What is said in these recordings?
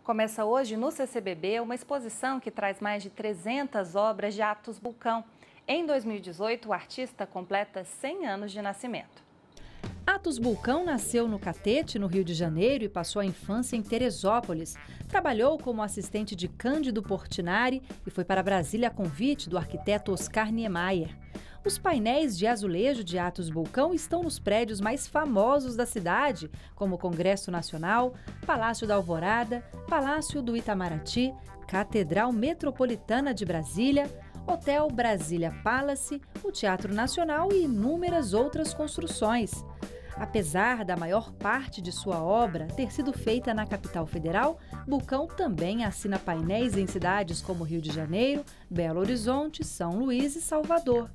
Começa hoje no CCBB uma exposição que traz mais de 300 obras de Atos Bulcão. Em 2018, o artista completa 100 anos de nascimento. Atos Bulcão nasceu no Catete, no Rio de Janeiro, e passou a infância em Teresópolis. Trabalhou como assistente de Cândido Portinari e foi para Brasília a convite do arquiteto Oscar Niemeyer. Os painéis de azulejo de Atos Bulcão estão nos prédios mais famosos da cidade, como o Congresso Nacional, Palácio da Alvorada, Palácio do Itamaraty, Catedral Metropolitana de Brasília, Hotel Brasília Palace, o Teatro Nacional e inúmeras outras construções. Apesar da maior parte de sua obra ter sido feita na capital federal, Bulcão também assina painéis em cidades como Rio de Janeiro, Belo Horizonte, São Luís e Salvador.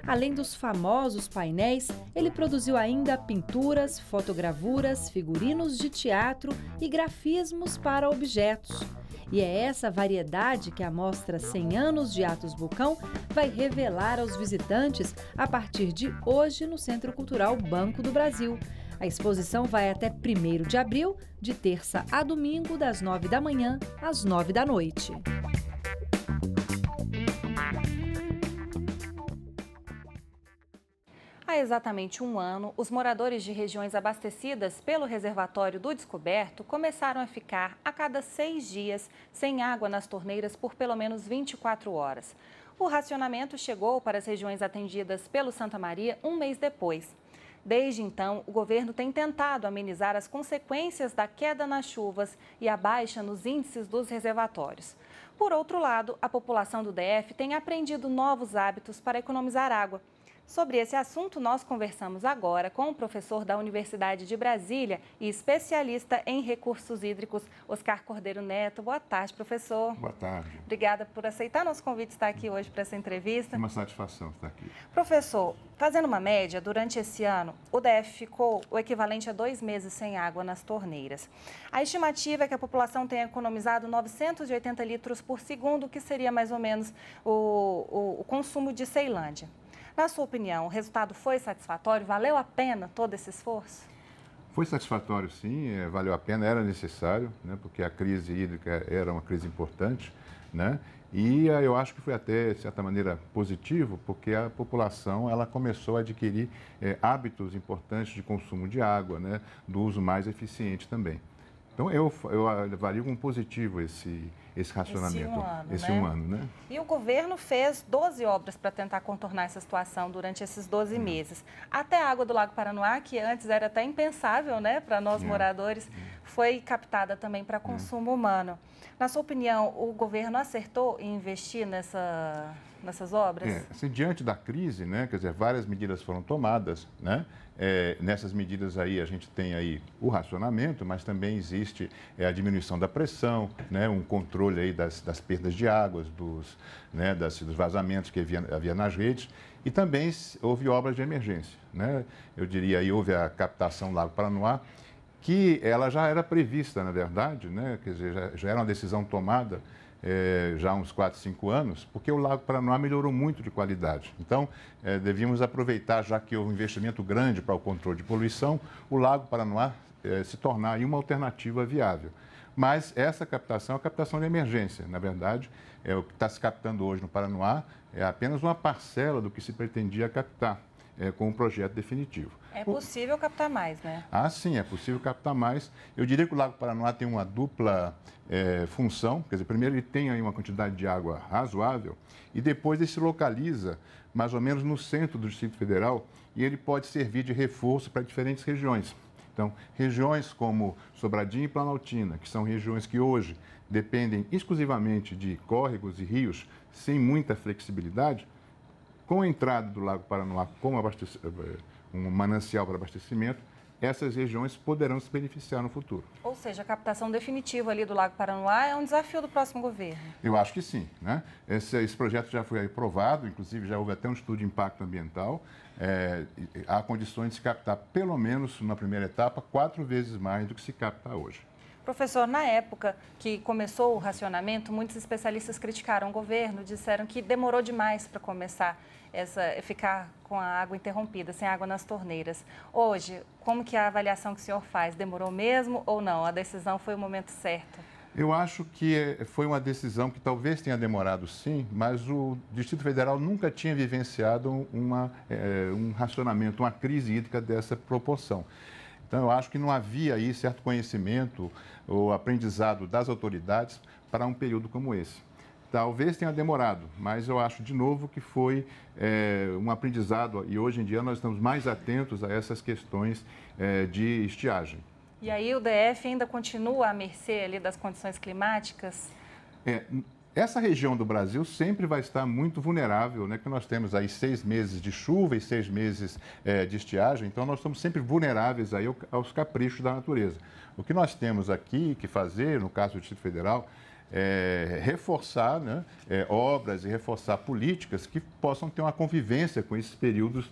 Além dos famosos painéis, ele produziu ainda pinturas, fotogravuras, figurinos de teatro e grafismos para objetos. E é essa variedade que a mostra 100 anos de Atos Bulcão vai revelar aos visitantes a partir de hoje no Centro Cultural Banco do Brasil. A exposição vai até 1º de abril, de terça a domingo, das 9 da manhã às 9 da noite. Há exatamente um ano, os moradores de regiões abastecidas pelo reservatório do Descoberto começaram a ficar a cada 6 dias sem água nas torneiras por pelo menos 24 horas. O racionamento chegou para as regiões atendidas pelo Santa Maria um mês depois. Desde então, o governo tem tentado amenizar as consequências da queda nas chuvas e a baixa nos índices dos reservatórios. Por outro lado, a população do DF tem aprendido novos hábitos para economizar água. Sobre esse assunto, nós conversamos agora com o professor da Universidade de Brasília e especialista em recursos hídricos, Oscar Cordeiro Neto. Boa tarde, professor. Boa tarde. Obrigada por aceitar nosso convite de estar aqui hoje para essa entrevista. É uma satisfação estar aqui. Professor, fazendo uma média, durante esse ano, o DF ficou o equivalente a 2 meses sem água nas torneiras. A estimativa é que a população tenha economizado 980 litros por segundo, que seria mais ou menos o consumo de Ceilândia. Na sua opinião, o resultado foi satisfatório? Valeu a pena todo esse esforço? Foi satisfatório, sim, valeu a pena, era necessário, né, porque a crise hídrica era uma crise importante, né, e eu acho que foi até, de certa maneira, positivo, porque a população ela começou a adquirir hábitos importantes de consumo de água, né, do uso mais eficiente também. Então, eu avalio como positivo esse racionamento, esse um ano, né? E o governo fez 12 obras para tentar contornar essa situação durante esses 12 meses. Até a água do Lago Paranoá, que antes era até impensável, né, para nós moradores, foi captada também para consumo humano. Na sua opinião, o governo acertou em investir nessas obras? Assim, diante da crise, né, quer dizer, várias medidas foram tomadas, né? Nessas medidas aí a gente tem aí o racionamento, mas também existe a diminuição da pressão, né, um controle aí das perdas de águas, dos vazamentos que havia nas redes, e também houve obras de emergência, né? Eu diria aí houve a captação do Lago Paranoá, que ela já era prevista, na verdade, né? Quer dizer, já era uma decisão tomada já há uns 4, 5 anos, porque o Lago Paranoá melhorou muito de qualidade. Então, devíamos aproveitar, já que houve um investimento grande para o controle de poluição, o Lago Paranoá se tornar aí uma alternativa viável. Mas essa captação é a captação de emergência. Na verdade, o que está se captando hoje no Paranoá é apenas uma parcela do que se pretendia captar com o projeto definitivo. É possível captar mais, né? Ah, sim, é possível captar mais. Eu diria que o Lago Paranoá tem uma dupla função, quer dizer, primeiro ele tem aí uma quantidade de água razoável e depois ele se localiza mais ou menos no centro do Distrito Federal e ele pode servir de reforço para diferentes regiões. Então, regiões como Sobradinho e Planaltina, que são regiões que hoje dependem exclusivamente de córregos e rios sem muita flexibilidade, com a entrada do Lago Paranoá como um manancial para abastecimento, essas regiões poderão se beneficiar no futuro. Ou seja, a captação definitiva ali do Lago Paranoá é um desafio do próximo governo? Eu acho que sim, né? Esse projeto já foi aprovado, inclusive já houve até um estudo de impacto ambiental. Há condições de se captar, pelo menos na primeira etapa, 4 vezes mais do que se capta hoje. Professor, na época que começou o racionamento, muitos especialistas criticaram o governo, disseram que demorou demais para começar ficar com a água interrompida, sem água nas torneiras. Hoje, como que é a avaliação que o senhor faz? Demorou mesmo ou não? A decisão foi o momento certo? Eu acho que foi uma decisão que talvez tenha demorado sim, mas o Distrito Federal nunca tinha vivenciado um racionamento, uma crise hídrica dessa proporção. Então, eu acho que não havia aí certo conhecimento ou aprendizado das autoridades para um período como esse. Talvez tenha demorado, mas eu acho de novo que foi um aprendizado e hoje em dia nós estamos mais atentos a essas questões de estiagem. E aí o DF ainda continua à mercê ali das condições climáticas? Essa região do Brasil sempre vai estar muito vulnerável, né? Que nós temos aí 6 meses de chuva e 6 meses de estiagem, então nós estamos sempre vulneráveis aí aos caprichos da natureza. O que nós temos aqui que fazer, no caso do Distrito Federal, é reforçar, né, obras e reforçar políticas que possam ter uma convivência com esses períodos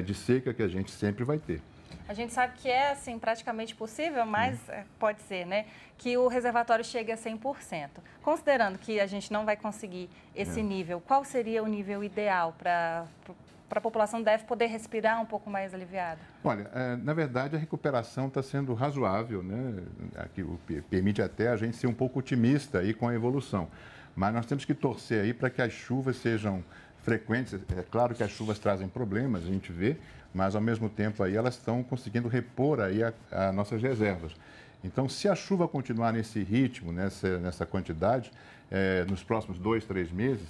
de seca que a gente sempre vai ter. A gente sabe que é, assim, praticamente possível, mas pode ser, né, que o reservatório chegue a 100%. Considerando que a gente não vai conseguir esse nível, qual seria o nível ideal para a população deve poder respirar um pouco mais aliviada? Olha, na verdade, a recuperação está sendo razoável, né? Aqui, permite até a gente ser um pouco otimista aí com a evolução. Mas nós temos que torcer aí para que as chuvas sejam frequentes. É claro que as chuvas trazem problemas, a gente vê, mas ao mesmo tempo aí elas estão conseguindo repor aí as nossas reservas. Então, se a chuva continuar nesse ritmo, nessa quantidade, nos próximos 2, 3 meses,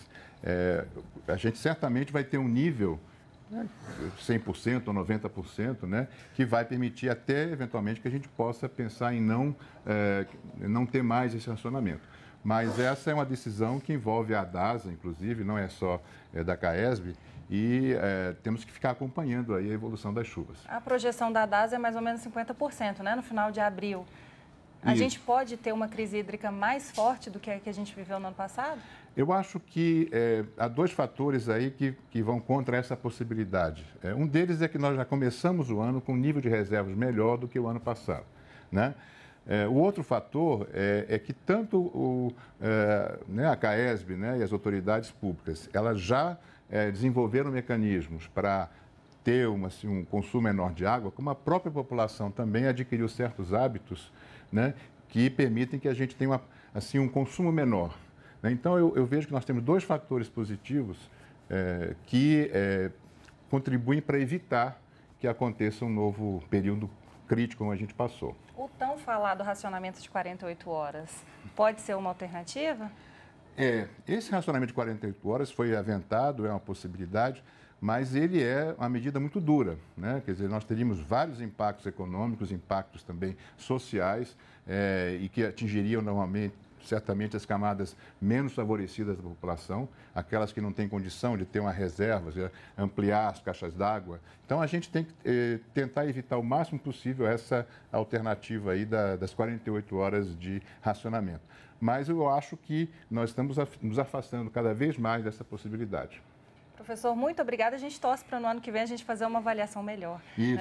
a gente certamente vai ter um nível 100% ou 90%, né, que vai permitir até, eventualmente, que a gente possa pensar em não ter mais esse racionamento. Mas essa é uma decisão que envolve a DASA, inclusive, não é só da CAESB, e temos que ficar acompanhando aí a evolução das chuvas. A projeção da DASA é mais ou menos 50%, né, no final de abril. A gente pode ter uma crise hídrica mais forte do que a que a gente viveu no ano passado? Eu acho que há 2 fatores aí que vão contra essa possibilidade. Um deles é que nós já começamos o ano com um nível de reservas melhor do que o ano passado, né? O outro fator é que tanto a CAESB, né, e as autoridades públicas, elas já desenvolveram mecanismos para ter um consumo menor de água, como a própria população também adquiriu certos hábitos, né, que permitem que a gente tenha um consumo menor. Né? Então, eu vejo que nós temos 2 fatores positivos que contribuem para evitar que aconteça um novo período crítico como a gente passou. O tão falado racionamento de 48 horas pode ser uma alternativa? Esse racionamento de 48 horas foi aventado, é uma possibilidade, mas ele é uma medida muito dura, né? Quer dizer, nós teríamos vários impactos econômicos, impactos também sociais, e que atingiriam normalmente, certamente, as camadas menos favorecidas da população, aquelas que não têm condição de ter uma reserva, ampliar as caixas d'água. Então, a gente tem que tentar evitar o máximo possível essa alternativa aí das 48 horas de racionamento. Mas eu acho que nós estamos nos afastando cada vez mais dessa possibilidade. Professor, muito obrigada. A gente torce para no ano que vem a gente fazer uma avaliação melhor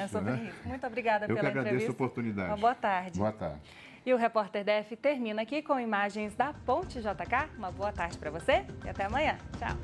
sobre isso. Muito obrigada pela entrevista. Eu que agradeço a oportunidade. Uma boa tarde. Boa tarde. E o Repórter DF termina aqui com imagens da Ponte JK. Uma boa tarde para você e até amanhã. Tchau.